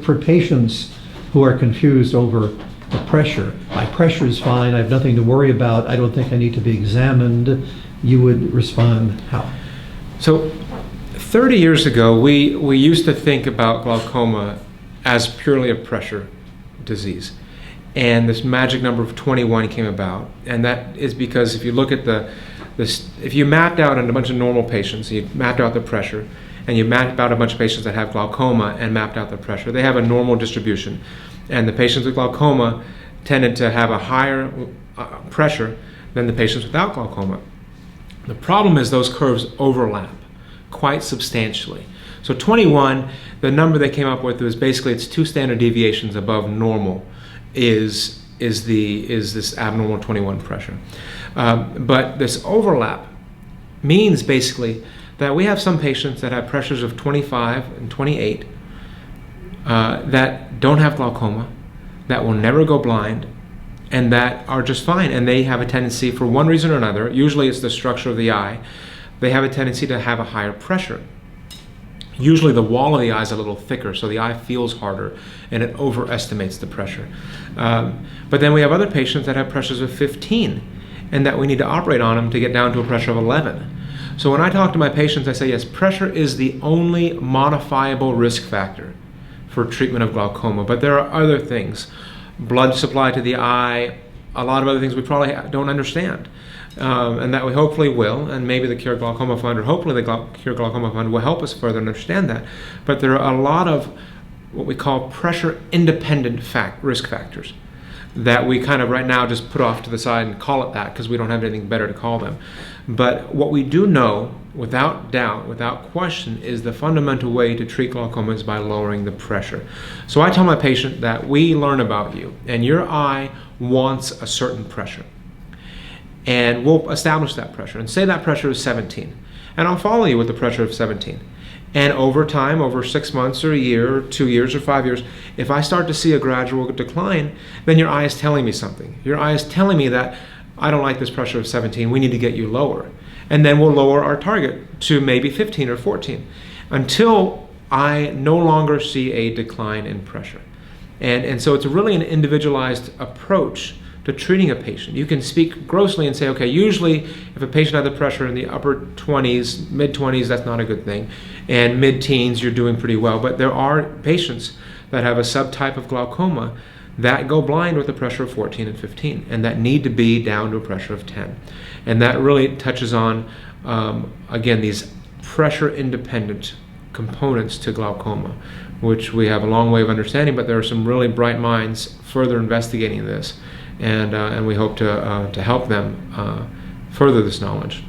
for patients who are confused over the pressure, my pressure is fine, I have nothing to worry about, I don't think I need to be examined, you would respond how? So 30 years ago, we used to think about glaucoma as purely a pressure disease. And this magic number of 21 came about. And that is because if you look at if you mapped out in a bunch of normal patients, you mapped out the pressure, and you mapped out a bunch of patients that have glaucoma and mapped out the pressure, they have a normal distribution. And the patients with glaucoma tended to have a higher pressure than the patients without glaucoma. The problem is those curves overlap quite substantially. So 21, the number they came up with was basically it's 2 standard deviations above normal is this abnormal 21 pressure. But this overlap means basically that we have some patients that have pressures of 25 and 28 that don't have glaucoma, that will never go blind, and that are just fine. And they have a tendency, for one reason or another, usually it's the structure of the eye, they have a tendency to have a higher pressure. Usually the wall of the eye is a little thicker, so the eye feels harder and it overestimates the pressure. But then we have other patients that have pressures of 15 and that we need to operate on them to get down to a pressure of 11. So when I talk to my patients, I say, yes, pressure is the only modifiable risk factor for treatment of glaucoma, but there are other things. Blood supply to the eye, a lot of other things we probably don't understand. And that we hopefully will, and maybe the Cure Glaucoma Fund, or hopefully the Cure Glaucoma Fund will help us further understand that. But there are a lot of what we call pressure-independent risk factors that we kind of right now just put off to the side and call it that because we don't have anything better to call them. But what we do know, without doubt, without question, is the fundamental way to treat glaucoma is by lowering the pressure. So I tell my patient that we learn about you, and your eye wants a certain pressure. And we'll establish that pressure, and say that pressure is 17. And I'll follow you with the pressure of 17. And over time, over 6 months or a year, or 2 years or 5 years, if I start to see a gradual decline, then your eye is telling me something. Your eye is telling me that I don't like this pressure of 17, we need to get you lower. And then we'll lower our target to maybe 15 or 14 until I no longer see a decline in pressure. And so it's really an individualized approach to treating a patient. You can speak grossly and say, okay, usually if a patient has the pressure in the upper 20s, mid-20s, that's not a good thing. And mid-teens, you're doing pretty well. But there are patients that have a subtype of glaucoma that go blind with a pressure of 14 and 15, and that need to be down to a pressure of 10. And that really touches on, again, these pressure-independent components to glaucoma, which we have a long way of understanding, but there are some really bright minds further investigating this. And we hope to help them further this knowledge.